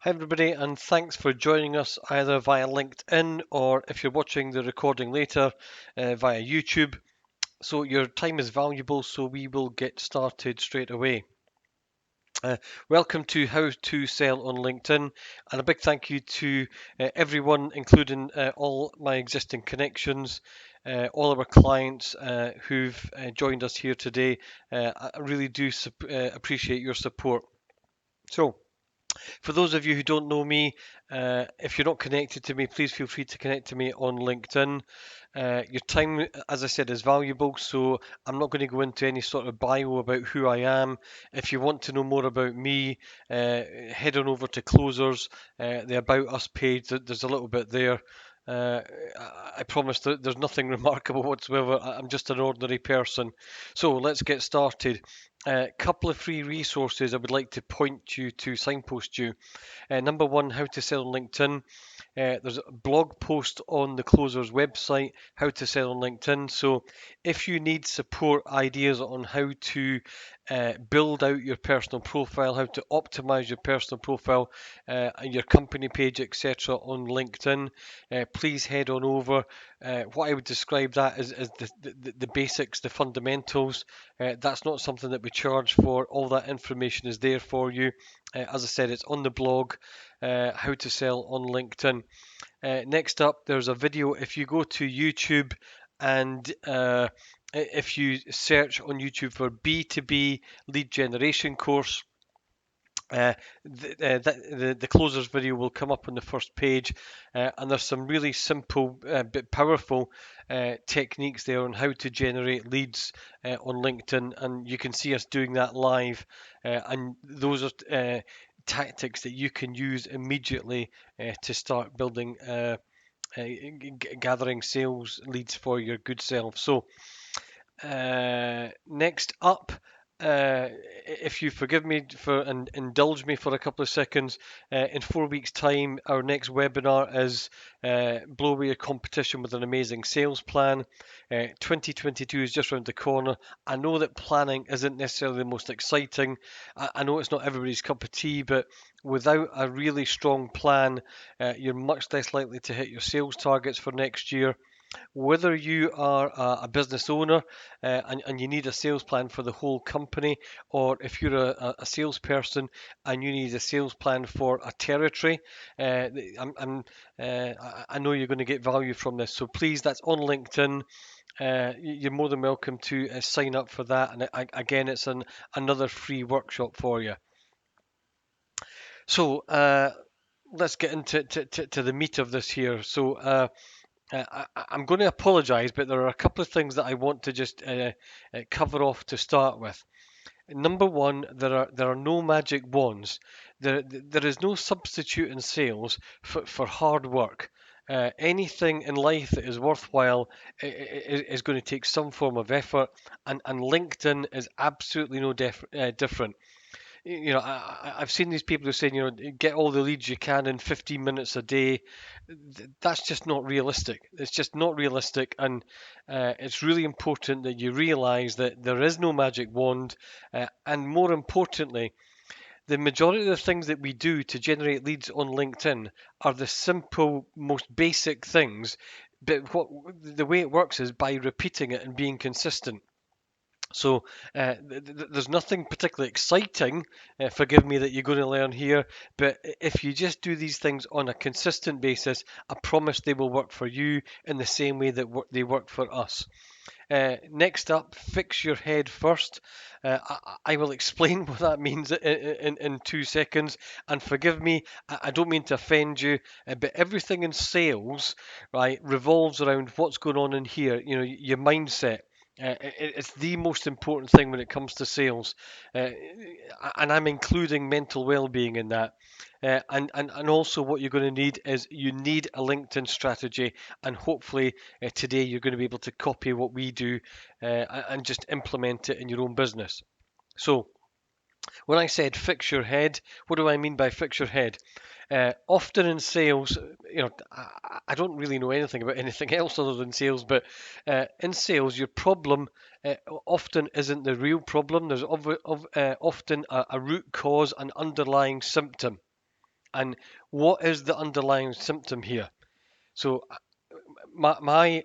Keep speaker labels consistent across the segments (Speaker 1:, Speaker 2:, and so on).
Speaker 1: Hi, everybody, and thanks for joining us either via LinkedIn or if you're watching the recording later via YouTube. So, your time is valuable, so we will get started straight away. Welcome to How to Sell on LinkedIn, and a big thank you to everyone, including all my existing connections, all of our clients who've joined us here today. I really do appreciate your support. So, for those of you who don't know me, if you're not connected to me, please feel free to connect to me on LinkedIn. Your time, as I said, is valuable, so I'm not going to go into any sort of bio about who I am. If you want to know more about me, head on over to Closers, the About Us page. There's a little bit there. Uh, I promise that there's nothing remarkable whatsoever. I'm just an ordinary person. So let's get started. A couple of free resources I would like to point you to, signpost you. Number one, how to sell on LinkedIn. There's a blog post on the Closers website, how to sell on LinkedIn. So if you need support ideas on how to build out your personal profile, how to optimize your personal profile, and your company page, etc., on LinkedIn, please head on over. What I would describe that as the basics, the fundamentals. That's not something that we charge for. All that information is there for you. As I said, it's on the blog, how to sell on LinkedIn. Next up, there's a video. If you go to YouTube and if you search on YouTube for B2B lead generation course, the closers video will come up on the first page, and there's some really simple but powerful techniques there on how to generate leads on LinkedIn, and you can see us doing that live, and those are tactics that you can use immediately to start building gathering sales leads for your good self. So next up, if you forgive me for and indulge me for a couple of seconds, in 4 weeks' time, our next webinar is Blow Away Your Competition with an Amazing Sales Plan. 2022 is just around the corner. I know that planning isn't necessarily the most exciting. I know it's not everybody's cup of tea, but without a really strong plan, you're much less likely to hit your sales targets for next year. Whether you are a business owner and you need a sales plan for the whole company, or if you're a salesperson and you need a sales plan for a territory, I know you're going to get value from this. So please, that's on LinkedIn. You're more than welcome to sign up for that. And again, it's another free workshop for you. So let's get into to the meat of this here. So I'm going to apologise, but there are a couple of things that I want to just cover off to start with. Number one, there are no magic wands. There is no substitute in sales for hard work. Anything in life that is worthwhile is going to take some form of effort, and LinkedIn is absolutely no different. I've seen these people who are saying, get all the leads you can in 15 minutes a day. That's just not realistic. It's just not realistic, and it's really important that you realize that there is no magic wand, and more importantly, the majority of the things that we do to generate leads on LinkedIn are the simple, most basic things, but the way it works is by repeating it and being consistent. So there's nothing particularly exciting, forgive me, that you're going to learn here, but if you just do these things on a consistent basis, I promise they will work for you in the same way that they work for us. Next up, fix your head first. I will explain what that means in 2 seconds. And forgive me, I don't mean to offend you, but everything in sales, right, revolves around what's going on in here. Your mindset. It's the most important thing when it comes to sales, and I'm including mental well-being in that. And also, what you're going to need is you need a LinkedIn strategy, and hopefully today you're going to be able to copy what we do and just implement it in your own business. So, when I said fix your head, what do I mean by fix your head? Often in sales, I don't really know anything about anything else other than sales, but in sales, your problem often isn't the real problem. There's often a root cause, an underlying symptom. And what is the underlying symptom here? So, my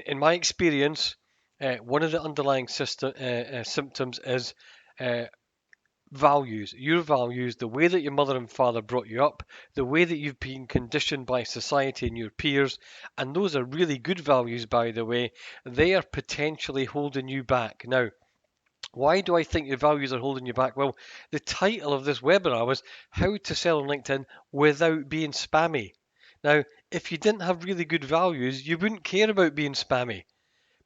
Speaker 1: in my experience, one of the underlying symptoms is uh, values. Your values, the way that your mother and father brought you up, the way that you've been conditioned by society and your peers, and those are really good values, by the way. They are potentially holding you back. Now, why do I think your values are holding you back? Well, the title of this webinar was How to Sell on LinkedIn Without Being Spammy. Now, if you didn't have really good values, you wouldn't care about being spammy.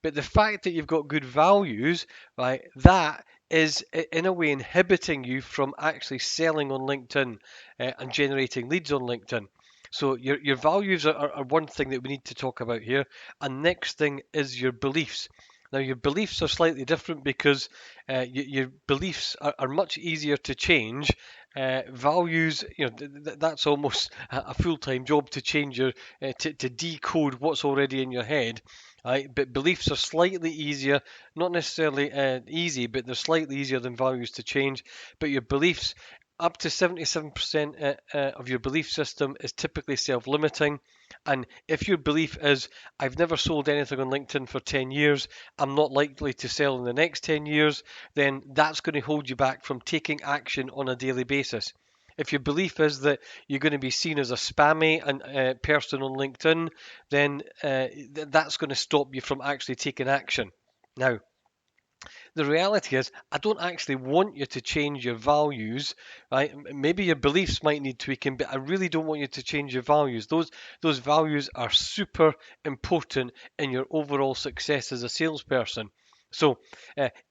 Speaker 1: But the fact that you've got good values, right, that is in a way inhibiting you from actually selling on LinkedIn and generating leads on LinkedIn. So your values are one thing that we need to talk about here. And next thing is your beliefs. Now your beliefs are slightly different because your beliefs are much easier to change. Values, that's almost a full-time job to change to decode what's already in your head. Right, but beliefs are slightly easier, not necessarily easy, but they're slightly easier than values to change. But your beliefs, up to 77% of your belief system is typically self-limiting. And if your belief is, I've never sold anything on LinkedIn for 10 years, I'm not likely to sell in the next 10 years, then that's going to hold you back from taking action on a daily basis. If your belief is that you're going to be seen as a spammy person on LinkedIn, then that's going to stop you from actually taking action. Now, the reality is, I don't actually want you to change your values, right? Maybe your beliefs might need tweaking, but I really don't want you to change your values. Those values are super important in your overall success as a salesperson. So,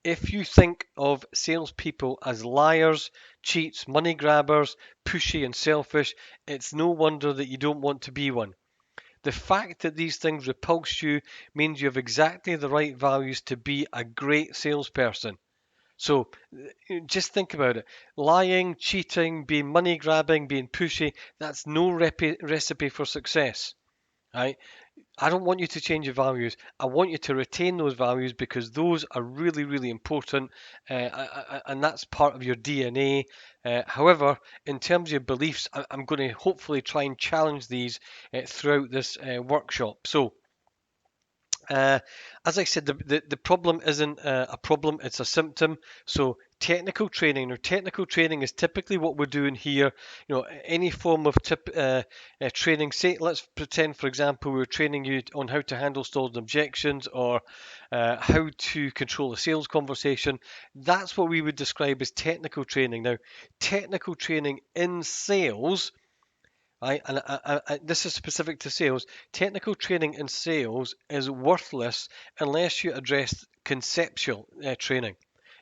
Speaker 1: if you think of salespeople as liars, cheats, money grabbers, pushy, and selfish, it's no wonder that you don't want to be one. The fact that these things repulse you means you have exactly the right values to be a great salesperson. So just think about it. Lying, cheating, being money grabbing, being pushy, that's no recipe for success. Right? I don't want you to change your values. I want you to retain those values because those are really, really important, and that's part of your DNA. However, in terms of your beliefs, I'm going to hopefully try and challenge these throughout this workshop. So, uh, as I said, the problem isn't a problem, it's a symptom. So technical training, or technical training is typically what we're doing here. Any form of training, say, let's pretend, for example, we're training you on how to handle stalls and objections, or how to control a sales conversation. That's what we would describe as technical training. Now, technical training in sales, right? And this is specific to sales. Technical training in sales is worthless unless you address conceptual training.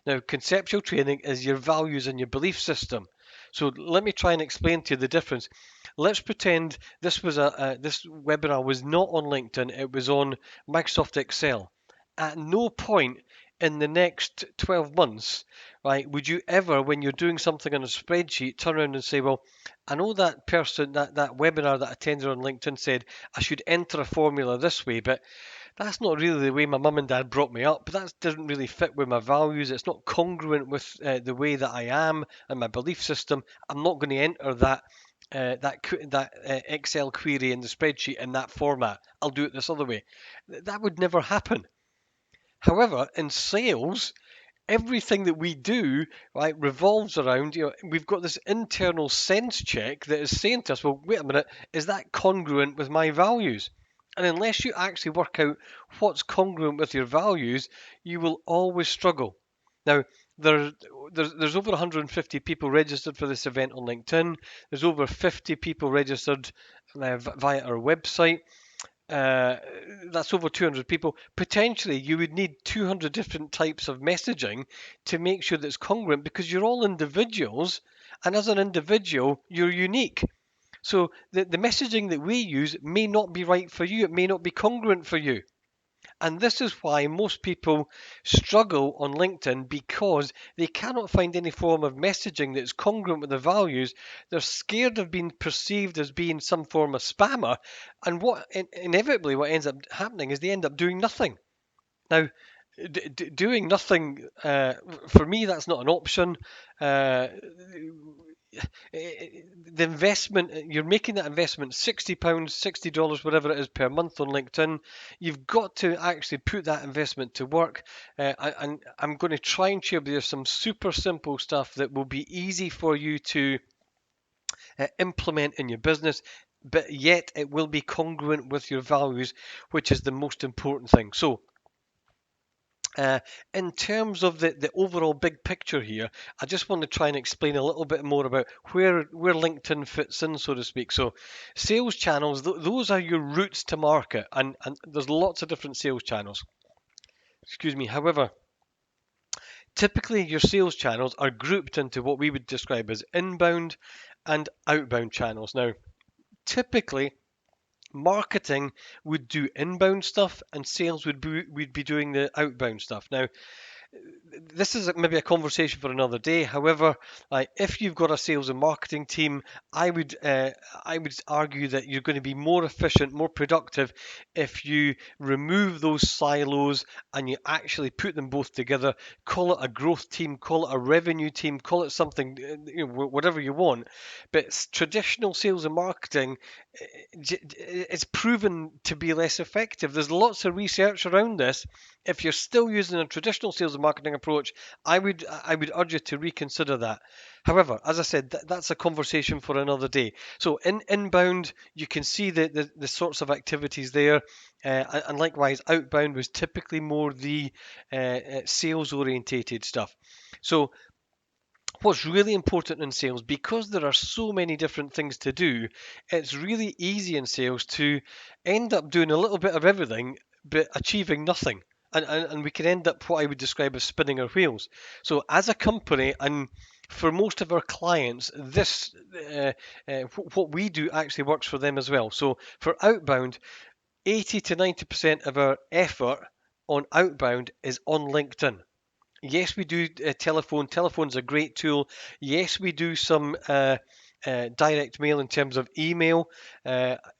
Speaker 1: Now, conceptual training is your values and your belief system. So let me try and explain to you the difference. Let's pretend this webinar was not on LinkedIn; it was on Microsoft Excel. At no point in the next 12 months, right, would you ever, when you're doing something on a spreadsheet, turn around and say, well, I know that person, that webinar that I attended on LinkedIn said I should enter a formula this way, but that's not really the way my mum and dad brought me up. That doesn't really fit with my values. It's not congruent with the way that I am and my belief system. I'm not going to enter that Excel query in the spreadsheet in that format. I'll do it this other way. That would never happen. However, in sales, everything that we do, right, revolves around, we've got this internal sense check that is saying to us, well, wait a minute, is that congruent with my values? And unless you actually work out what's congruent with your values, you will always struggle. Now, there's over 150 people registered for this event on LinkedIn. There's over 50 people registered via our website. uh, that's over 200 people. Potentially, you would need 200 different types of messaging to make sure that it's congruent, because you're all individuals, and as an individual, you're unique. So the messaging that we use may not be right for you. It may not be congruent for you. And this is why most people struggle on LinkedIn, because they cannot find any form of messaging that's congruent with their values. They're scared of being perceived as being some form of spammer. And inevitably what ends up happening is they end up doing nothing. Now, doing nothing, for me, that's not an option. Uh, the investment, you're making that investment £60, $60, whatever it is per month on LinkedIn. You've got to actually put that investment to work. And I'm going to try and share with you some super simple stuff that will be easy for you to implement in your business, but yet it will be congruent with your values, which is the most important thing. So, uh, in terms of the overall big picture here, I just want to try and explain a little bit more about where LinkedIn fits in, so to speak. So, sales channels, those are your routes to market, and there's lots of different sales channels. Excuse me. However, typically your sales channels are grouped into what we would describe as inbound and outbound channels. Now, typically, marketing would do inbound stuff and sales would be doing the outbound stuff. Now, this is maybe a conversation for another day. However, if you've got a sales and marketing team, I would argue that you're going to be more efficient, more productive if you remove those silos and you actually put them both together. Call it a growth team, call it a revenue team, call it something, whatever you want. But traditional sales and marketing, it's proven to be less effective. There's lots of research around this. If you're still using a traditional sales and marketing approach, I would urge you to reconsider that. However, as I said, that's a conversation for another day. So in inbound, you can see the sorts of activities there, and likewise, outbound was typically more the sales orientated stuff. So what's really important in sales, because there are so many different things to do, it's really easy in sales to end up doing a little bit of everything but achieving nothing. And we can end up what I would describe as spinning our wheels. So, as a company, and for most of our clients, this what we do actually works for them as well. So, for outbound, 80 to 90% of our effort on outbound is on LinkedIn. Yes, we do telephone. Telephone's a great tool. Yes, we do some direct mail in terms of email.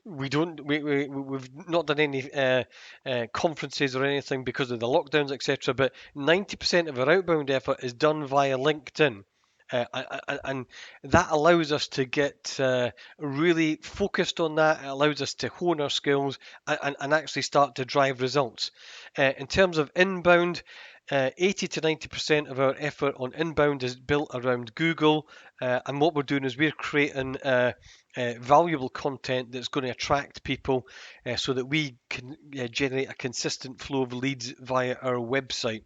Speaker 1: We don't. We've not done any conferences or anything because of the lockdowns, etc. But 90% of our outbound effort is done via LinkedIn. And that allows us to get really focused on that. It allows us to hone our skills and actually start to drive results. In terms of inbound, 80 to 90% of our effort on inbound is built around Google, and what we're doing is we're creating valuable content that's going to attract people so that we can generate a consistent flow of leads via our website.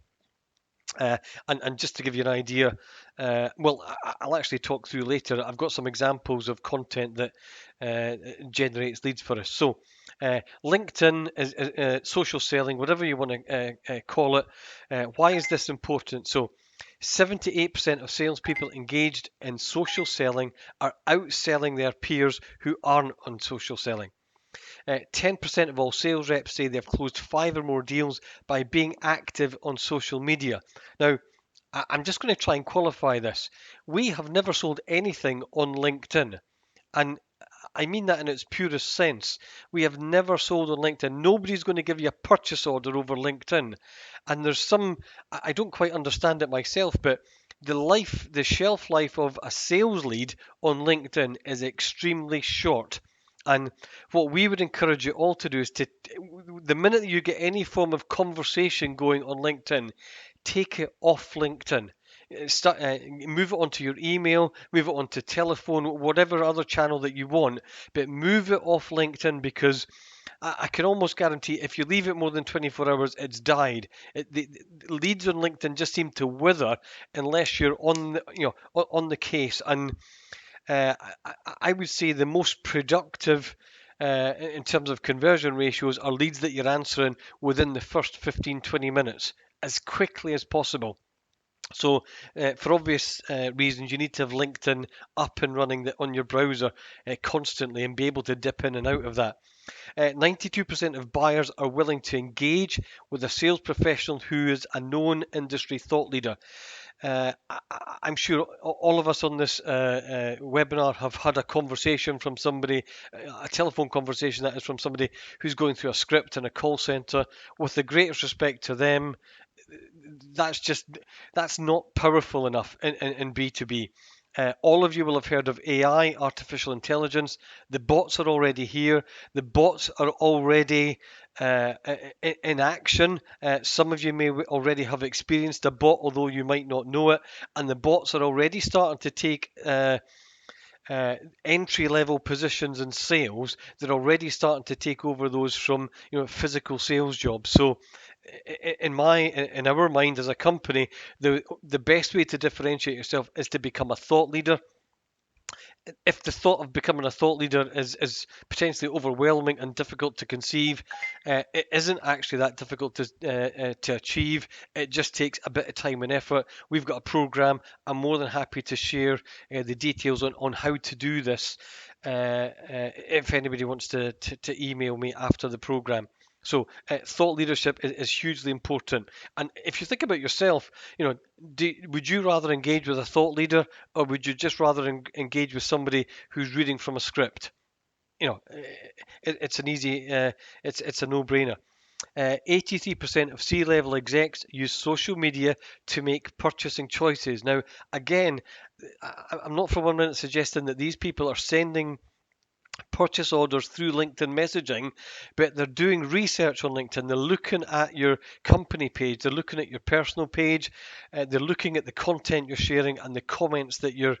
Speaker 1: And just to give you an idea, well, I'll actually talk through later. I've got some examples of content that generates leads for us. So, LinkedIn is social selling, whatever you want to call it. Why is this important? So, 78% of salespeople engaged in social selling are outselling their peers who aren't on social selling. 10% of all sales reps say they've closed 5 or more deals by being active on social media. Now, I'm just going to try and qualify this. We have never sold anything on LinkedIn. And I mean that in its purest sense. We have never sold on LinkedIn. Nobody's going to give you a purchase order over LinkedIn. And there's some, I don't quite understand it myself, but the shelf life of a sales lead on LinkedIn is extremely short. And what we would encourage you all to do is the minute you get any form of conversation going on LinkedIn, take it off LinkedIn. Move it onto your email, move it onto telephone, whatever other channel that you want, but move it off LinkedIn, because I can almost guarantee if you leave it more than 24 hours, it's died. The leads on LinkedIn just seem to wither unless you're on the case. And I would say the most productive in terms of conversion ratios are leads that you're answering within the first 15-20 minutes as quickly as possible. So, for obvious reasons, you need to have LinkedIn up and running on your browser constantly and be able to dip in and out of that. 92% of buyers are willing to engage with a sales professional who is a known industry thought leader. I'm sure all of us on this webinar have had a conversation from somebody, a telephone conversation that is from somebody who's going through a script in a call center. With the greatest respect to them, that's not powerful enough in B2B. All of you will have heard of AI, artificial intelligence. The bots are already here. The bots are already in action. Some of you may already have experienced a bot, although you might not know it. And the bots are already starting to take uh, entry level positions in sales. They're already starting to take over those from physical sales jobs. So in our mind as a company, the best way to differentiate yourself is to become a thought leader. If the thought of becoming a thought leader is potentially overwhelming and difficult to conceive, it isn't actually that difficult to achieve. It just takes a bit of time and effort. We've got a program. I'm more than happy to share the details on how to do this if anybody wants to email me after the program. So thought leadership is hugely important. And if you think about yourself, would you rather engage with a thought leader, or would you just rather engage with somebody who's reading from a script? It's an easy, it's a no-brainer. 83% of C-level execs use social media to make purchasing choices. Now, again, I'm not for 1 minute suggesting that these people are sending purchase orders through LinkedIn messaging, but they're doing research on LinkedIn. They're looking at your company page, they're looking at your personal page, they're looking at the content you're sharing and the comments that you're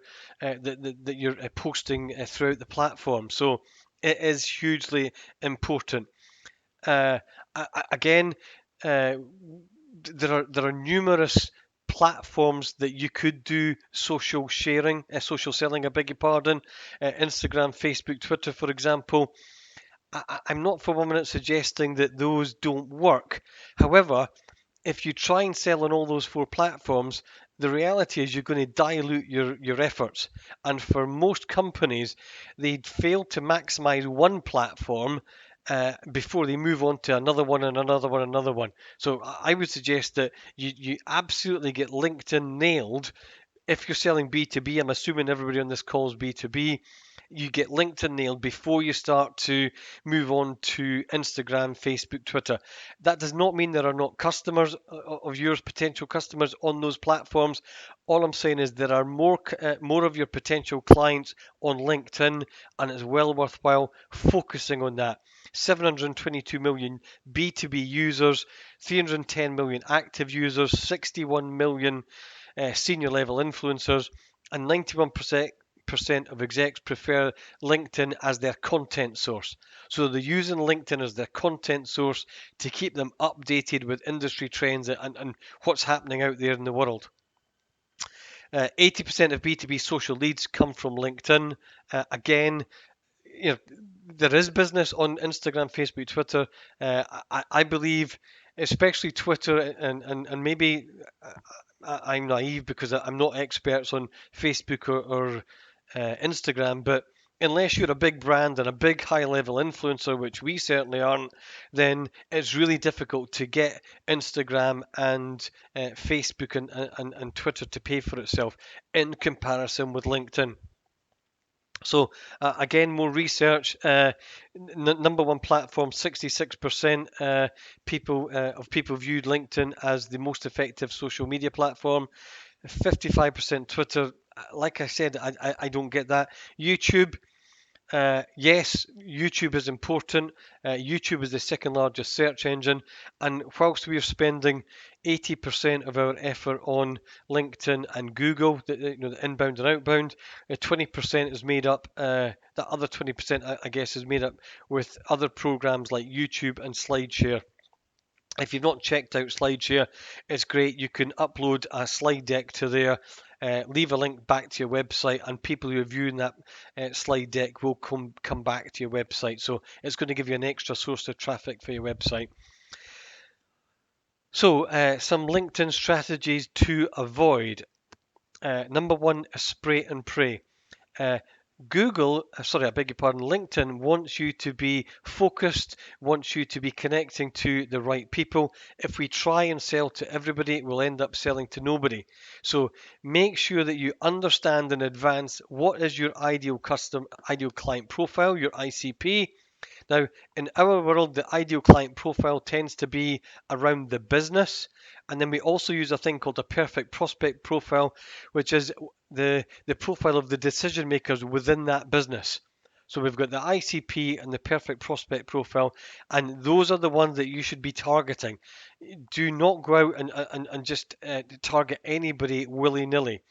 Speaker 1: posting throughout the platform. So it is hugely important. Uh, Again, uh, there are numerous platforms that you could do social sharing, social selling, I beg your pardon. Instagram, Facebook, Twitter, for example. I'm not for 1 minute suggesting that those don't work. However, if you try and sell on all those four platforms, the reality is you're going to dilute your efforts. And for most companies, they'd fail to maximize one platform before they move on to another one and another one and another one. So I would suggest that you absolutely get LinkedIn nailed. If you're selling B2B, I'm assuming everybody on this call is B2B, you get LinkedIn nailed before you start to move on to Instagram, Facebook, Twitter. That does not mean there are not customers of yours, potential customers on those platforms. All I'm saying is there are more of your potential clients on LinkedIn, and it's well worthwhile focusing on that. 722 million B2B users, 310 million active users, 61 million senior level influencers, and 91% of execs prefer LinkedIn as their content source. So they're using LinkedIn as their content source to keep them updated with industry trends and what's happening out there in the world. 80% of B2B social leads come from LinkedIn. Again, you know, there is business on Instagram, Facebook, Twitter. I believe, especially Twitter, and maybe I'm naive because I'm not experts on Facebook or Instagram, but unless you're a big brand and a big high level influencer, which we certainly aren't, then it's really difficult to get Instagram and Facebook and Twitter to pay for itself in comparison with LinkedIn. So again, more research. Number one platform, 66% of people viewed LinkedIn as the most effective social media platform. 55% Twitter. Like I said, I don't get that. YouTube. Yes, YouTube is important. YouTube is the second largest search engine, and whilst we are spending 80% of our effort on LinkedIn and Google, the inbound and outbound, 20% is made up. The other 20%, I guess, is made up with other programs like YouTube and SlideShare. If you've not checked out SlideShare, it's great. You can upload a slide deck to there, leave a link back to your website, and people who are viewing that slide deck will come back to your website. So it's going to give you an extra source of traffic for your website. So some LinkedIn strategies to avoid. Number one, spray and pray. Uh, I beg your pardon, LinkedIn wants you to be focused, wants you to be connecting to the right people. If we try and sell to everybody, we'll end up selling to nobody. So make sure that you understand in advance what is your ideal client profile, your ICP. Now, in our world, the ideal client profile tends to be around the business. And then we also use a thing called a perfect prospect profile, which is the profile of the decision makers within that business. So we've got the ICP and the perfect prospect profile, and those are the ones that you should be targeting. Do not go out and just target anybody willy-nilly.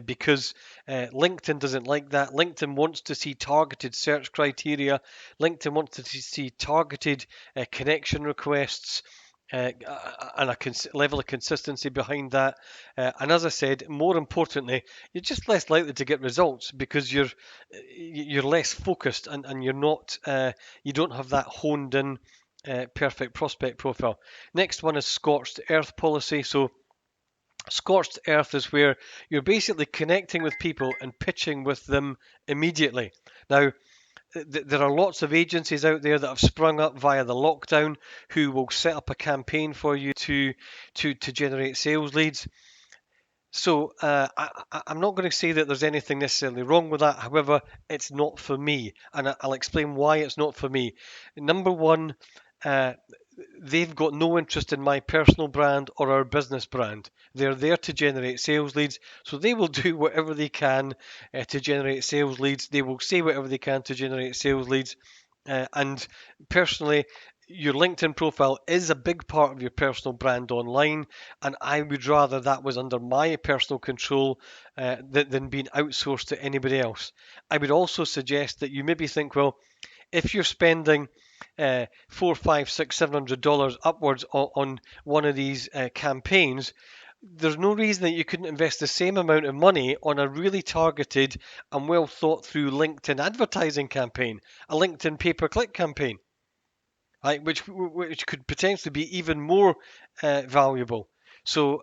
Speaker 1: Because LinkedIn doesn't like that. LinkedIn wants to see targeted search criteria. LinkedIn wants to see targeted connection requests. And a level of consistency behind that. And as I said, more importantly, you're just less likely to get results because you're less focused and you're not you don't have that honed in perfect prospect profile. Next one is scorched earth policy. So scorched earth is where you're basically connecting with people and pitching with them immediately. Now, there are lots of agencies out there that have sprung up via the lockdown who will set up a campaign for you to generate sales leads. So I'm not going to say that there's anything necessarily wrong with that. However, it's not for me, and I'll explain why it's not for me. Number one, uh, they've got no interest in my personal brand or our business brand. They're there to generate sales leads, so they will do whatever they can to generate sales leads. They will say whatever they can to generate sales leads. And personally, your LinkedIn profile is a big part of your personal brand online, and I would rather that was under my personal control than being outsourced to anybody else. I would also suggest that you maybe think, well, if you're spending four, five, six, $700 upwards on one of these campaigns, there's no reason that you couldn't invest the same amount of money on a really targeted and well thought through LinkedIn advertising campaign, a LinkedIn pay-per-click campaign, right, which could potentially be even more valuable. So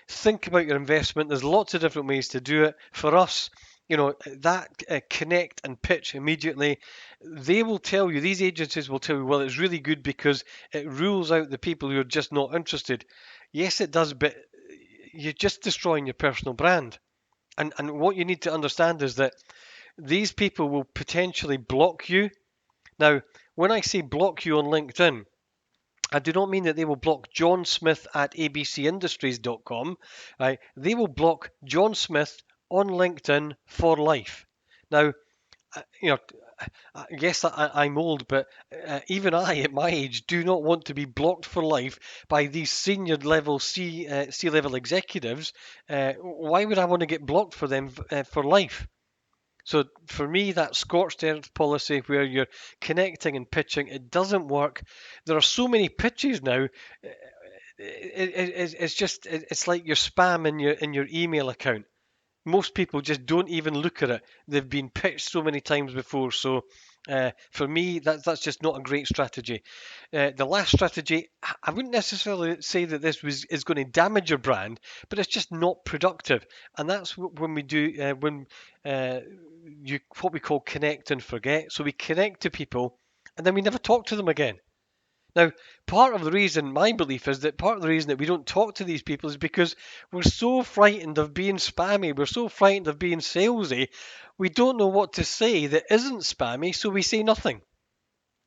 Speaker 1: think about your investment. There's lots of different ways to do it. For us, that connect and pitch immediately. They will tell you, these agencies will tell you, well, it's really good because it rules out the people who are just not interested. Yes, it does, but you're just destroying your personal brand. And what you need to understand is that these people will potentially block you. Now, when I say block you on LinkedIn, I do not mean that they will block John Smith at abcindustries.com. Right? They will block John Smith on LinkedIn for life. Now, you know, yes, I'm old, but even I, at my age, do not want to be blocked for life by these senior level C level executives. Why would I want to get blocked for them for life? So for me, that scorched earth policy where you're connecting and pitching, it doesn't work. There are so many pitches now. It's like your spam in your email account. Most people just don't even look at it. They've been pitched so many times before. So for me, that's just not a great strategy. The last strategy, I wouldn't necessarily say that is going to damage your brand, but it's just not productive. And that's when we do what we call connect and forget. So we connect to people, and then we never talk to them again. Now, my belief is that part of the reason that we don't talk to these people is because we're so frightened of being spammy, we're so frightened of being salesy, we don't know what to say that isn't spammy, so we say nothing.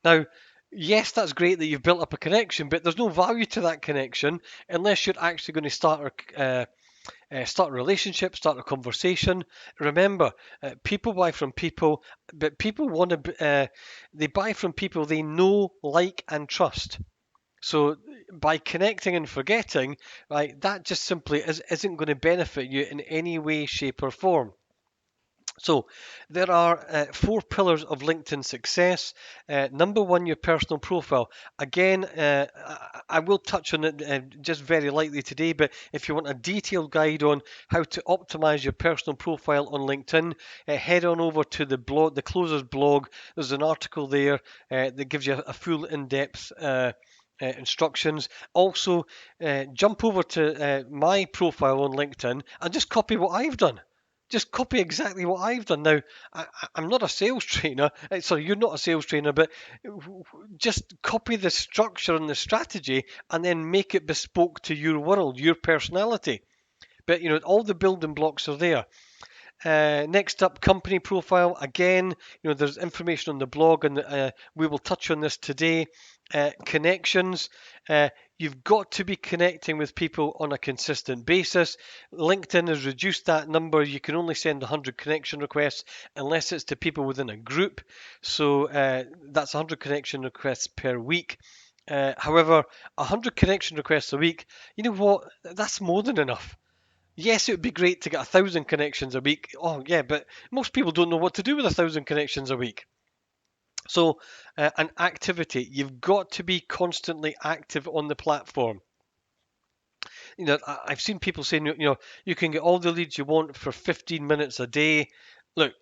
Speaker 1: Now, yes, that's great that you've built up a connection, but there's no value to that connection unless you're actually going to start a relationship, start a conversation. Remember, people buy from people, but people want to. They buy from people they know, like, and trust. So by connecting and forgetting, right, that just simply isn't going to benefit you in any way, shape, or form. So there are four pillars of LinkedIn success. Number one, your personal profile. Again, I will touch on it just very lightly today, but if you want a detailed guide on how to optimize your personal profile on LinkedIn, head on over to the blog, the Closers blog. There's an article there that gives you a full in-depth instructions. Also, jump over to my profile on LinkedIn and just copy what I've done. Just copy exactly what I've done. Now, I'm not a sales trainer. Sorry, you're not a sales trainer, but just copy the structure and the strategy and then make it bespoke to your world, your personality. But all the building blocks are there. Next up, company profile. Again, there's information on the blog, and we will touch on this today. Connections. You've got to be connecting with people on a consistent basis. LinkedIn has reduced that number. You can only send 100 connection requests unless it's to people within a group. So that's 100 connection requests per week. However, 100 connection requests a week, you know what? That's more than enough. Yes, it would be great to get 1,000 connections a week. Oh, yeah, but most people don't know what to do with 1,000 connections a week. So, an activity, you've got to be constantly active on the platform. I've seen people saying, you can get all the leads you want for 15 minutes a day. Look,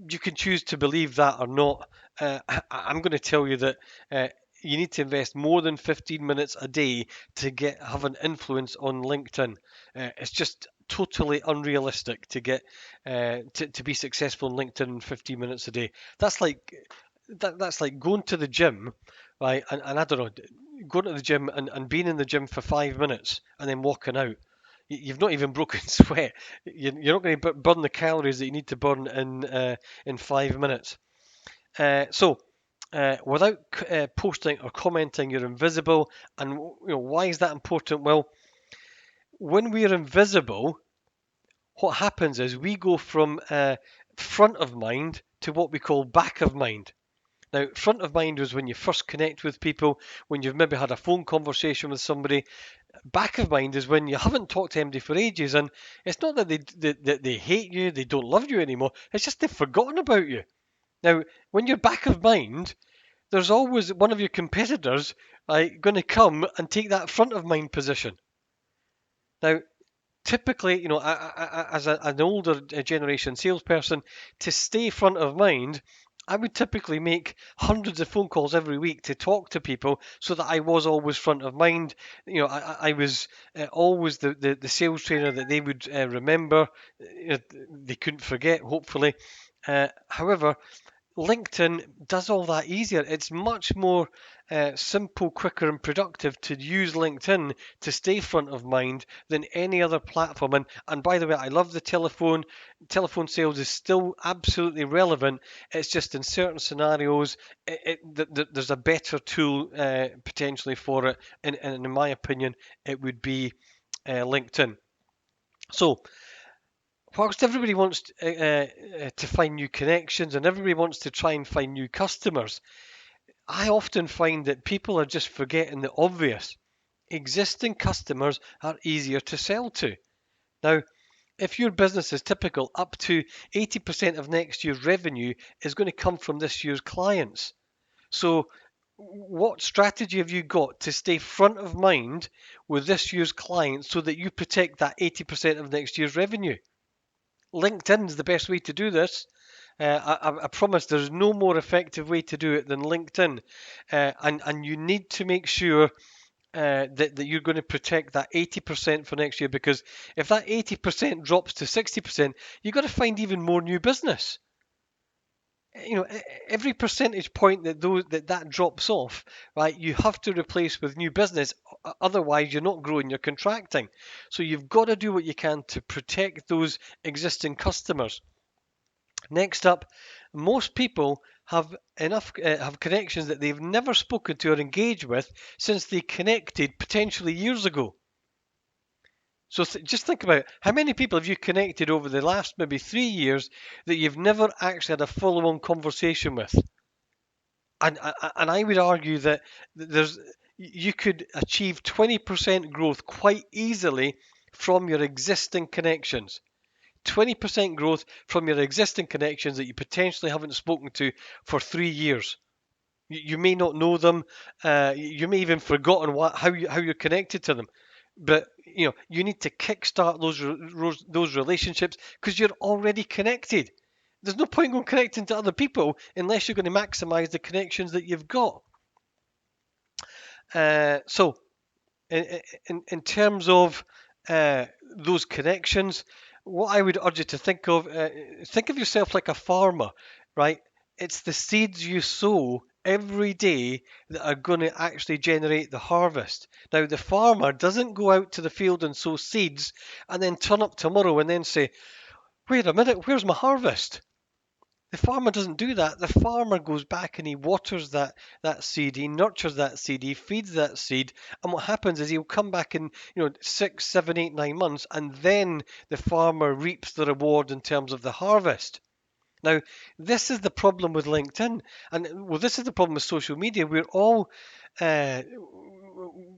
Speaker 1: you can choose to believe that or not. I'm going to tell you that you need to invest more than 15 minutes a day to have an influence on LinkedIn. It's just totally unrealistic to get to be successful in LinkedIn in 15 minutes a day. That's like going to the gym, right? And I don't know, going to the gym and being in the gym for 5 minutes and then walking out. You've not even broken sweat. You're not going to burn the calories that you need to burn in 5 minutes. Without posting or commenting, you're invisible. And why is that important? Well, when we're invisible, what happens is we go from front of mind to what we call back of mind. Now, front of mind was when you first connect with people, when you've maybe had a phone conversation with somebody. Back of mind is when you haven't talked to anybody for ages, and it's not that they hate you, they don't love you anymore. It's just they've forgotten about you. Now, when you're back of mind, there's always one of your competitors going to come and take that front of mind position. Now, typically, as an older generation salesperson, to stay front of mind, I would typically make hundreds of phone calls every week to talk to people so that I was always front of mind. I was always the sales trainer that they would remember. They couldn't forget, hopefully. However, LinkedIn does all that easier. It's much more simple, quicker, and productive to use LinkedIn to stay front of mind than any other platform. And by the way, I love the telephone. Telephone sales is still absolutely relevant. It's just in certain scenarios, there's a better tool potentially for it. And in my opinion, it would be LinkedIn. So, whilst everybody wants to find new connections and everybody wants to try and find new customers, I often find that people are just forgetting the obvious. Existing customers are easier to sell to. Now, if your business is typical, up to 80% of next year's revenue is going to come from this year's clients. So, what strategy have you got to stay front of mind with this year's clients so that you protect that 80% of next year's revenue? LinkedIn is the best way to do this. I promise there's no more effective way to do it than LinkedIn. And you need to make sure that you're going to protect that 80% for next year, because if that 80% drops to 60%, you've got to find even more new business. Every percentage point that drops off, right, you have to replace with new business. Otherwise, you're not growing, you're contracting. So you've got to do what you can to protect those existing customers. Next up, most people have have connections that they've never spoken to or engaged with since they connected potentially years ago. So just think about it. How many people have you connected over the last maybe 3 years that you've never actually had a follow-on conversation with? And I would argue that you could achieve 20% growth quite easily from your existing connections. 20% growth from your existing connections that you potentially haven't spoken to for 3 years. You may not know them. You may even forgotten how you're connected to them. But you need to kickstart those relationships because you're already connected. There's no point in connecting to other people unless you're going to maximize the connections that you've got. So, in terms of those connections, what I would urge you to think of yourself like a farmer, right? It's the seeds you sow every day that are going to actually generate the harvest. Now, the farmer doesn't go out to the field and sow seeds and then turn up tomorrow and then say, Wait a minute, where's my harvest? The farmer doesn't do that. The farmer goes back and he waters that seed, he nurtures that seed, he feeds that seed, and what happens is he'll come back in 6, 7, 8, 9 months, and then the farmer reaps the reward in terms of the harvest. Now, this is the problem with LinkedIn, and well, this is the problem with social media. Uh,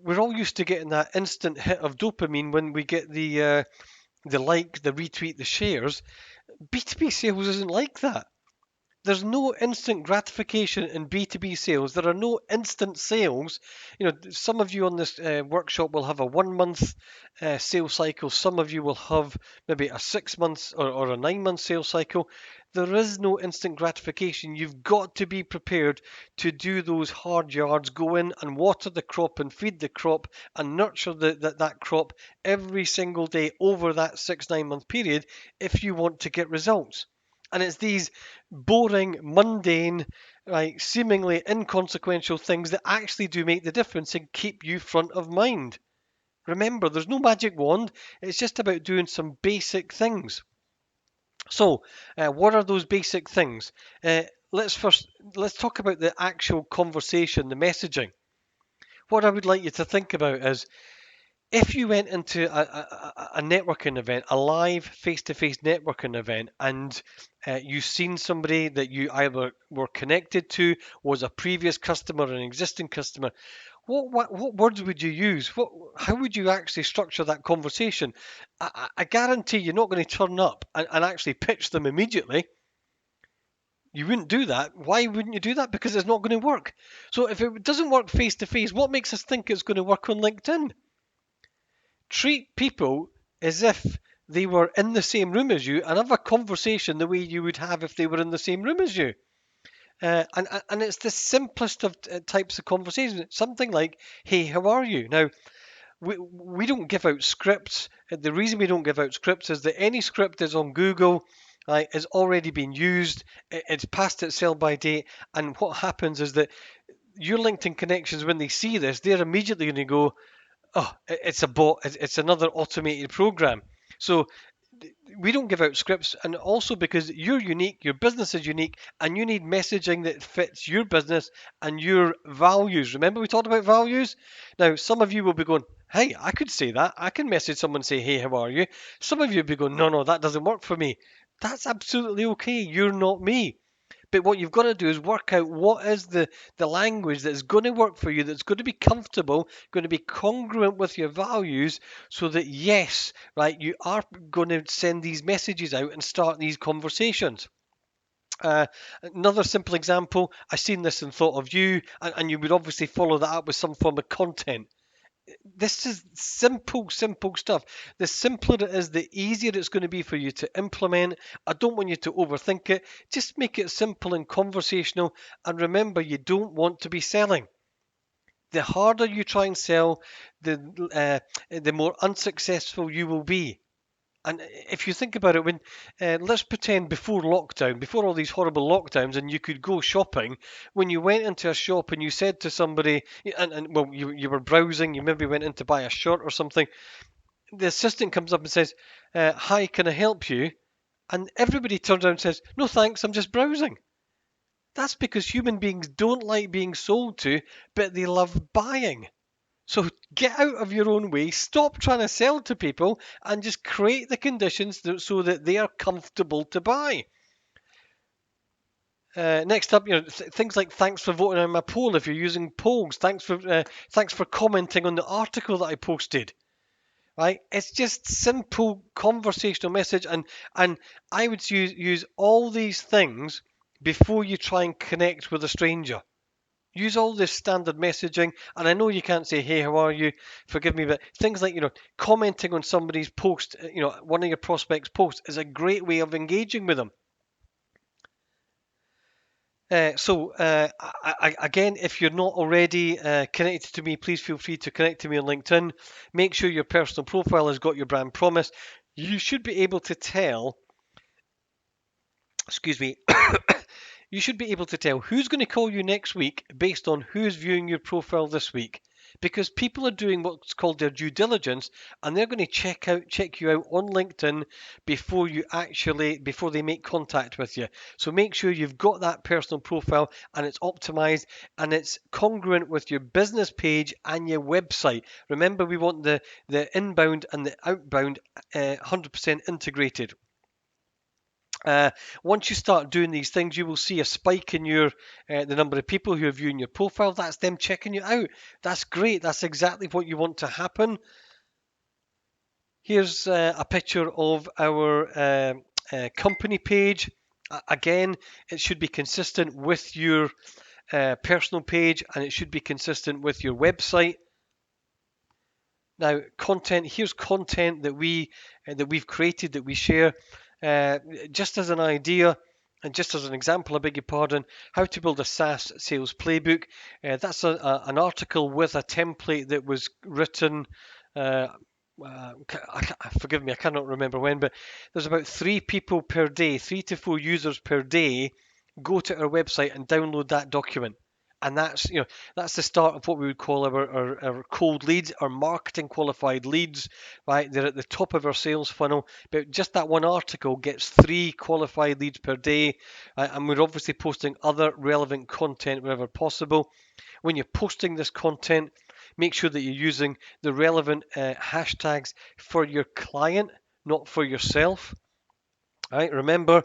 Speaker 1: we're all used to getting that instant hit of dopamine when we get the like, the retweet, the shares. B2B sales isn't like that. There's no instant gratification in B2B sales. There are no instant sales. Some of you on this workshop will have a 1 month sales cycle. Some of you will have maybe a 6 months or a 9 month sales cycle. There is no instant gratification. You've got to be prepared to do those hard yards, go in and water the crop and feed the crop and nurture that crop every single day over that 6, 9 month period if you want to get results. And it's these boring, mundane, like seemingly inconsequential things that actually do make the difference and keep you front of mind. Remember, there's no magic wand. It's just about doing some basic things. So, what are those basic things? Uh, let's talk about the actual conversation, the messaging. What I would like you to think about is if you went into a networking event, a live face-to-face networking event, and you seen somebody that you either were connected to, was a previous customer, an existing customer, what words would you use? How would you actually structure that conversation? I guarantee you're not going to turn up and actually pitch them immediately. You wouldn't do that. Why wouldn't you do that? Because it's not going to work. So if it doesn't work face to face, what makes us think it's going to work on LinkedIn? Treat people as if they were in the same room as you and have a conversation the way you would have if they were in the same room as you. And it's the simplest of types of conversations. Something like, "Hey, how are you?" Now, we don't give out scripts. The reason we don't give out scripts is that any script is on Google, is already been used. It's past its sell by date. And what happens is that your LinkedIn connections, when they see this, they're immediately going to go, "Oh, it's a bot. It's another automated program." So we don't give out scripts, and also because you're unique, your business is unique, and you need messaging that fits your business and your values. Remember we talked about values? Now, some of you will be going, "Hey, I could say that. I can message someone and say, 'Hey, how are you?'" Some of you will be going, "No, that doesn't work for me." That's absolutely okay. You're not me. But what you've got to do is work out what is the language that's going to work for you, that's going to be comfortable, going to be congruent with your values, so that yes, right, you are going to send these messages out and start these conversations. Another simple example, I seen this and thought of you, and you would obviously follow that up with some form of content. This is simple stuff. The simpler it is, the easier it's going to be for you to implement. I don't want you to overthink it. Just make it simple and conversational. And remember, you don't want to be selling. The harder you try and sell, the more unsuccessful you will be. And if you think about it, when let's pretend before lockdown, before all these horrible lockdowns, and you could go shopping, when you went into a shop and you said to somebody, and well, you were browsing, you maybe went in to buy a shirt or something, the assistant comes up and says, "Hi, can I help you?" And everybody turns around and says, "No, thanks, I'm just browsing." That's because human beings don't like being sold to, but they love buying. So get out of your own way, stop trying to sell to people, and just create the conditions so that they are comfortable to buy. Next up, things like thanks for voting on my poll. If you're using polls, thanks for commenting on the article that I posted. Right? It's just simple conversational message, and I would use all these things before you try and connect with a stranger. Use all this standard messaging, and I know you can't say, "Hey, how are you?" Forgive me, but things like commenting on somebody's post, one of your prospects' posts is a great way of engaging with them. Again, if you're not already connected to me, please feel free to connect to me on LinkedIn. Make sure your personal profile has got your brand promise. You should be able to tell, excuse me, you should be able to tell who's going to call you next week based on who's viewing your profile this week. because people are doing what's called their due diligence, and they're going to check you out on LinkedIn before they make contact with you. So make sure you've got that personal profile and it's optimized and it's congruent with your business page and your website. Remember, we want the inbound and the outbound 100% integrated. Uh, Once you start doing these things, you will see a spike in your the number of people who are viewing your profile. That's them checking you out. That's great. That's exactly what you want to happen. Here's a picture of our company page. Again, it should be consistent with your personal page, and it should be consistent with your website. Now, content. Here's content that we've created that we share. Just as an idea, and just as an example, I beg your pardon, how to build a SaaS sales playbook. That's an article with a template that was written. Uh, Forgive me, I cannot remember when, but there's about 3 people per day, 3 to 4 users per day go to our website and download that document. And that's the start of what we would call our cold leads, our marketing qualified leads, right? They're at the top of our sales funnel, but just that one article gets 3 qualified leads per day, and we're obviously posting other relevant content wherever possible. When you're posting this content, make sure that you're using the relevant hashtags for your client, not for yourself. Right, remember,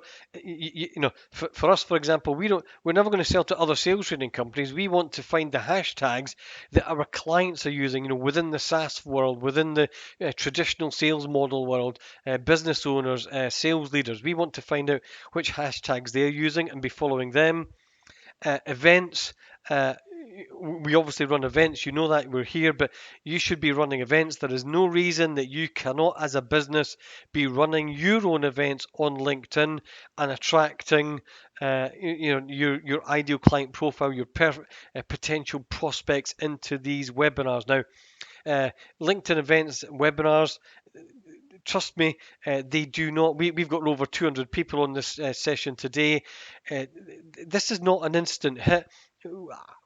Speaker 1: for us, for example, we're never going to sell to other sales training companies. We want to find the hashtags that our clients are using, within the SaaS world, within the traditional sales model world, business owners, sales leaders. We want to find out which hashtags they're using and be following them. Events. We obviously run events, that we're here, but you should be running events. There is no reason that you cannot, as a business, be running your own events on LinkedIn and attracting, your ideal client profile, your potential prospects into these webinars. Now, LinkedIn events, webinars, trust me, they do not. We've got over 200 people on this session today. Uh, this is not an instant hit.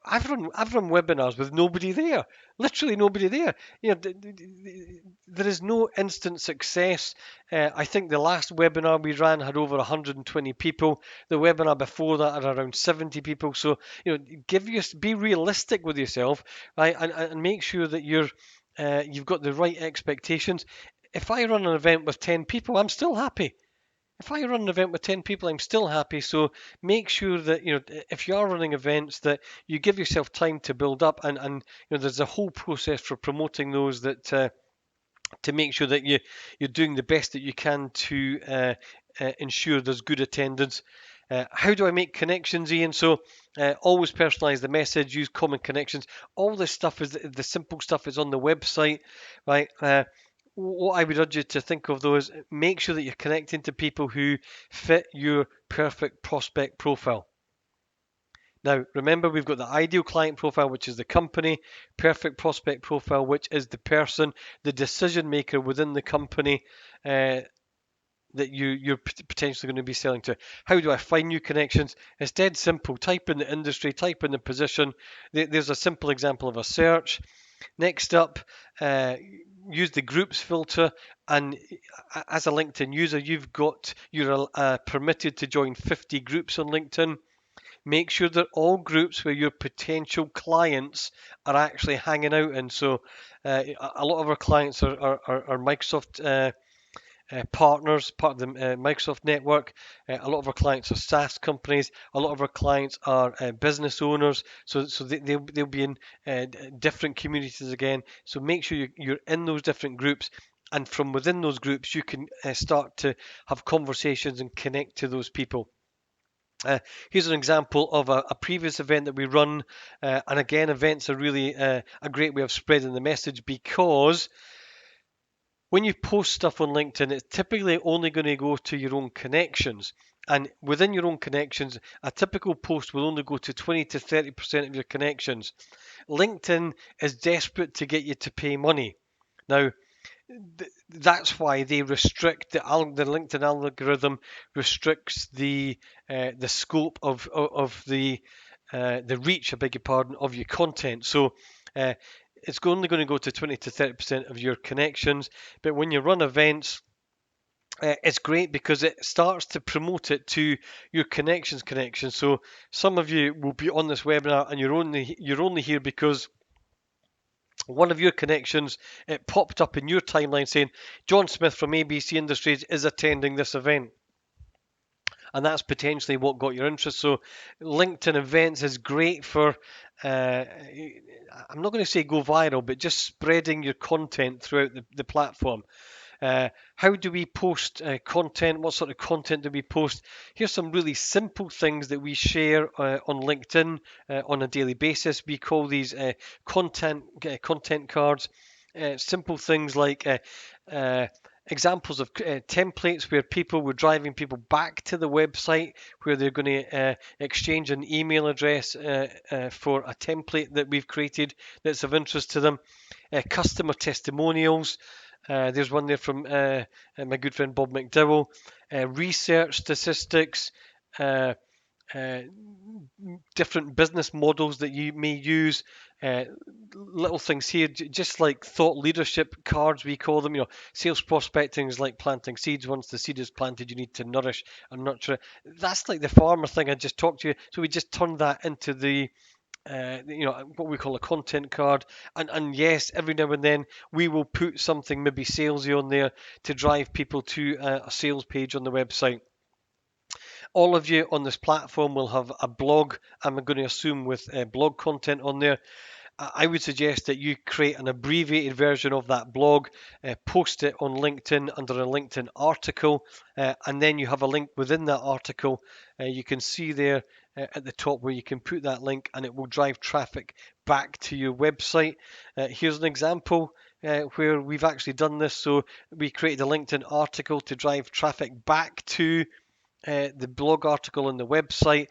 Speaker 1: I've run webinars with nobody there, literally nobody there. There is no instant success. I think the last webinar we ran had over 120 people. The webinar before that had around 70 people. So be realistic with yourself, right, and make sure that you've got the right expectations. If I run an event with 10 people, I'm still happy. If I run an event with 10 people, I'm still happy. So make sure that, if you are running events, that you give yourself time to build up, and there's a whole process for promoting those, that to make sure that you're doing the best that you can to ensure there's good attendance. How do I make connections, Ian? So always personalize the message, use common connections. All this stuff is the simple stuff is on the website, right? What I would urge you to think of, though, is make sure that you're connecting to people who fit your perfect prospect profile. Now, remember, we've got the ideal client profile, which is the company, perfect prospect profile, which is the person, the decision maker within the company that you're potentially going to be selling to. How do I find new connections? It's dead simple. Type in the industry, type in the position. There's a simple example of a search. Next up, use the groups filter, and as a LinkedIn user, you're permitted to join 50 groups on LinkedIn. Make sure they're all groups where your potential clients are actually hanging out in. So a lot of our clients are Microsoft partners, part of the Microsoft network. A lot of our clients are SaaS companies. A lot of our clients are business owners. So they'll be in different communities again. So make sure you're in those different groups. And from within those groups, you can start to have conversations and connect to those people. Here's an example of a previous event that we run. And again, events are really a great way of spreading the message, because when you post stuff on LinkedIn, it's typically only going to go to your own connections. And within your own connections, a typical post will only go to 20 to 30% of your connections. LinkedIn is desperate to get you to pay money. Now, that's why they restrict the LinkedIn algorithm restricts the scope of the reach, I beg your pardon, of your content. So it's only going to go to 20 to 30% of your connections. But when you run events, it's great because it starts to promote it to your connections. So some of you will be on this webinar and you're only here because one of your connections, it popped up in your timeline saying John Smith from ABC Industries is attending this event, and that's potentially what got your interest. So LinkedIn events is great for, I'm not going to say go viral, but just spreading your content throughout the platform. How do we post content? What sort of content do we post? Here's some really simple things that we share on LinkedIn on a daily basis. We call these content cards. Simple things like uh, examples of templates where people were driving people back to the website where they're going to exchange an email address for a template that we've created that's of interest to them. Customer testimonials. There's one there from my good friend Bob McDowell. Research statistics, uh, uh, different business models that you may use. Uh, Little things here, just like thought leadership cards, we call them. Sales prospecting is like planting seeds. Once the seed is planted, you need to nourish and nurture it. That's like the farmer thing I just talked to you. So we just turned that into the what we call a content card. And yes, every now and then we will put something maybe salesy on there to drive people to a sales page on the website. All of you on this platform will have a blog, I'm going to assume, with blog content on there. I would suggest that you create an abbreviated version of that blog, post it on LinkedIn under a LinkedIn article, and then you have a link within that article. You can see there at the top where you can put that link and it will drive traffic back to your website. Here's an example where we've actually done this. So we created a LinkedIn article to drive traffic back to the blog article on the website.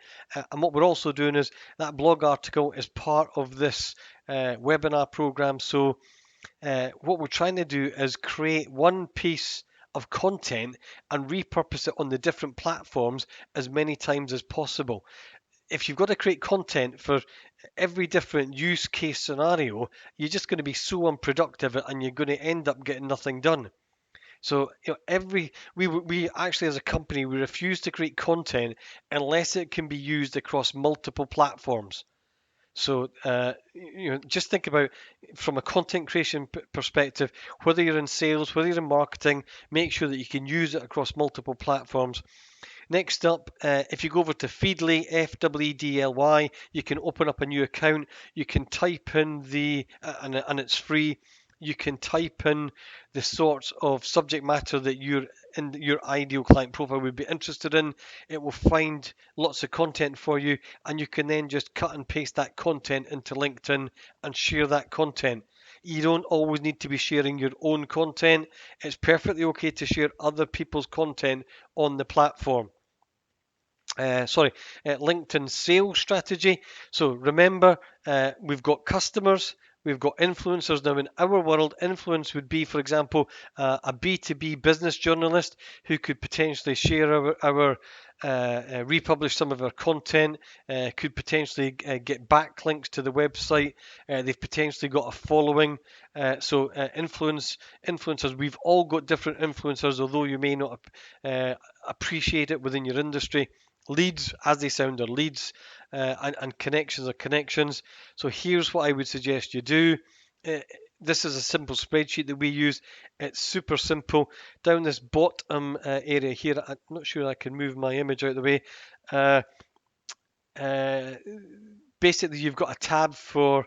Speaker 1: And what we're also doing is that blog article is part of this webinar program. So what we're trying to do is create one piece of content and repurpose it on the different platforms as many times as possible. If you've got to create content for every different use case scenario, you're just going to be so unproductive and you're going to end up getting nothing done. So we actually, as a company, we refuse to create content unless it can be used across multiple platforms. So just think about from a content creation perspective, whether you're in sales, whether you're in marketing, make sure that you can use it across multiple platforms. Next up, if you go over to Feedly, Fwedly, you can open up a new account. You can type in and it's free. You can type in the sorts of subject matter that your ideal client profile would be interested in. It will find lots of content for you, and you can then just cut and paste that content into LinkedIn and share that content. You don't always need to be sharing your own content. It's perfectly okay to share other people's content on the platform. LinkedIn sales strategy. So remember, we've got customers, we've got influencers. Now, in our world, influence would be, for example, a B2B business journalist who could potentially share republish some of our content, could potentially get backlinks to the website. They've potentially got a following. Influencers, we've all got different influencers, although you may not appreciate it within your industry. Leads, as they sound, are leads, and connections are connections. So here's what I would suggest you do. This is a simple spreadsheet that we use. It's super simple. Down this bottom area here, I'm not sure I can move my image out of the way. Uh, uh, Basically, you've got a tab for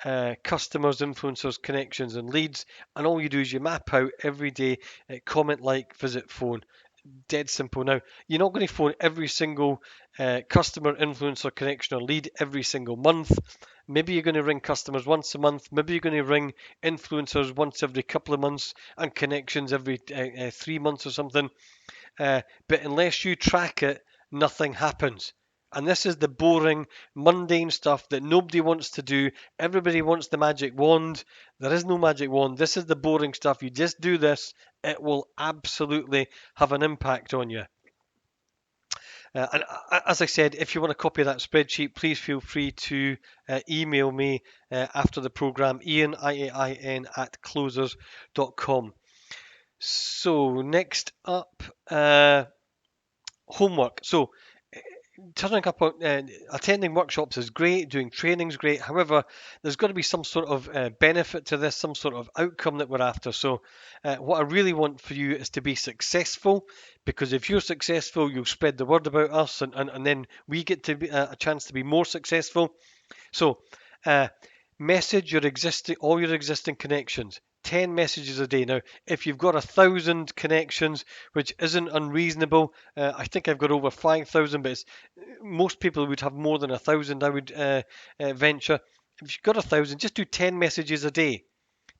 Speaker 1: customers, influencers, connections, and leads, and all you do is you map out every day, comment, like, visit, phone. Dead simple. Now, you're not going to phone every single customer, influencer, connection, or lead every single month. Maybe you're going to ring customers once a month. Maybe you're going to ring influencers once every couple of months and connections every 3 months or something. But unless you track it, nothing happens. And this is the boring, mundane stuff that nobody wants to do. Everybody wants the magic wand. There is no magic wand. This is the boring stuff. You just do this, it will absolutely have an impact on you. And as I said, if you want a copy of that spreadsheet, please feel free to email me after the program, Ian, IAIN, at closers.com. So next up, homework. So turning up on attending workshops is great, doing training is great. However, there's got to be some sort of benefit to this, some sort of outcome that we're after. So what I really want for you is to be successful, because if you're successful, you'll spread the word about us, and then we get to be a chance to be more successful. So uh, message your existing all your existing connections. 10 messages a day. Now, if you've got 1,000 connections, which isn't unreasonable, I think I've got over 5,000, but most people would have more than 1,000. I would venture. If you've got 1,000, just do 10 messages a day.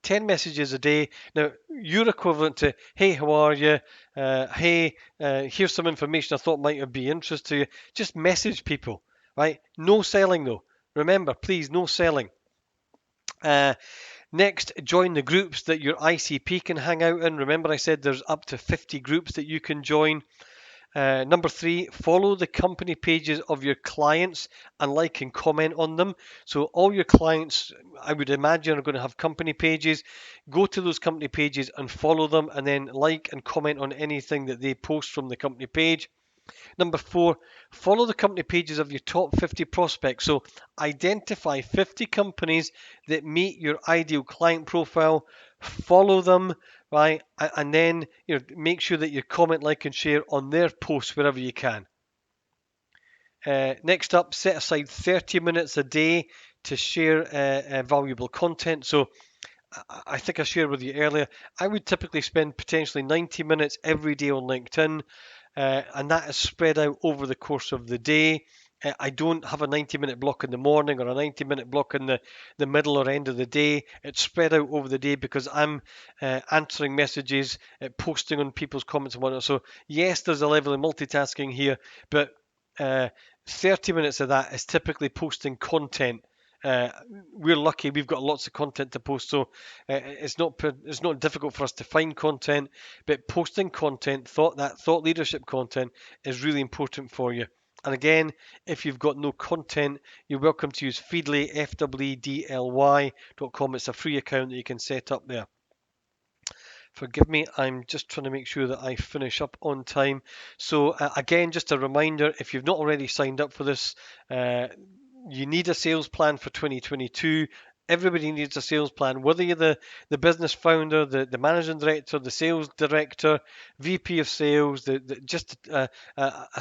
Speaker 1: 10 messages a day. Now, you're equivalent to, hey, how are you? Hey, here's some information I thought might be interest to you. Just message people, right? No selling, though. Remember, please, no selling. Next, join the groups that your ICP can hang out in. Remember, I said there's up to 50 groups that you can join. Number 3, follow the company pages of your clients and like and comment on them. So all your clients, I would imagine, are going to have company pages. Go to those company pages and follow them, and then like and comment on anything that they post from the company page. Number 4, follow the company pages of your top 50 prospects. So identify 50 companies that meet your ideal client profile, follow them, right? And then make sure that you comment, like, and share on their posts wherever you can. Next up, set aside 30 minutes a day to share valuable content. So I think I shared with you earlier, I would typically spend potentially 90 minutes every day on LinkedIn, and that is spread out over the course of the day. I don't have a 90-minute block in the morning or a 90-minute block in the middle or end of the day. It's spread out over the day because I'm answering messages, posting on people's comments and whatnot. So yes, there's a level of multitasking here, but 30 minutes of that is typically posting content. We're lucky; we've got lots of content to post, so it's not difficult for us to find content. But posting content, thought leadership content, is really important for you. And again, if you've got no content, you're welcome to use Feedly, fwdly.com. It's a free account that you can set up there. Forgive me, I'm just trying to make sure that I finish up on time. So again, just a reminder, if you've not already signed up for this, you need a sales plan for 2022. Everybody needs a sales plan, whether you're the business founder, the managing director, the sales director, VP of sales, just a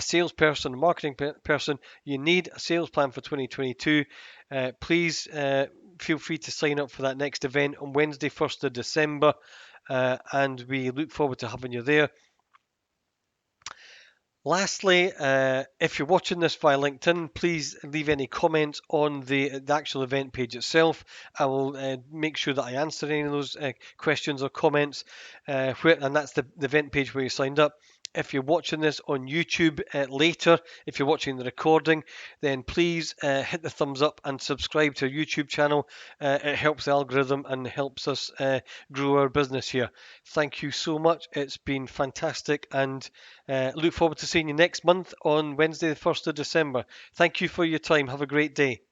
Speaker 1: salesperson, a marketing person. You need a sales plan for 2022. Please feel free to sign up for that next event on Wednesday, 1st of December. And we look forward to having you there. Lastly, if you're watching this via LinkedIn, please leave any comments on the actual event page itself. I will make sure that I answer any of those questions or comments, and that's the event page where you signed up. If you're watching this on YouTube later, if you're watching the recording, then please hit the thumbs up and subscribe to our YouTube channel. It helps the algorithm and helps us grow our business here. Thank you so much. It's been fantastic, and look forward to seeing you next month on Wednesday, the 1st of December. Thank you for your time. Have a great day.